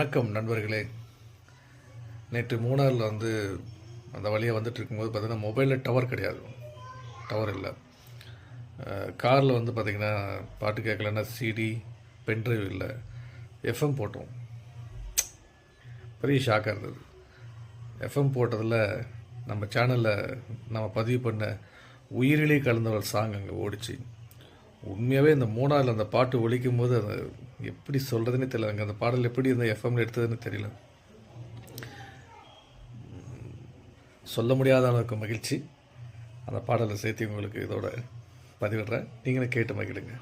வணக்கம் நண்பர்களே. நேற்று மூணாரில் அந்த வழியாக வந்துட்டு இருக்கும்போது பார்த்திங்கன்னா மொபைலில் டவர் கிடையாது, டவர் இல்லை. காரில் பார்த்திங்கன்னா பாட்டு கேட்கலன்னா சிடி பென்ட்ரைவ் இல்லை, எஃப்எம் போட்டோம். பெரிய ஷாக்காக இருந்தது. எஃப்எம் போட்டதில் நம்ம சேனலில் நம்ம பதிவு பண்ண உயிரிலே கலந்த ஒரு சாங் அங்கே ஓடிச்சு. உண்மையாகவே இந்த மூணாரில் அந்த பாட்டு ஒலிக்கும் போது அது எப்படி சொல்கிறதுனே தெரியல. அங்கே அந்த பாடல் எப்படி இந்த எஃப்எம்ல எடுத்ததுன்னு தெரியல. சொல்ல முடியாத அளவுக்கு மகிழ்ச்சி. அந்த பாடலை சேர்த்து உங்களுக்கு இதோட பதிவிடுறேன். நீங்களும் கேட்டு மகிழுங்க.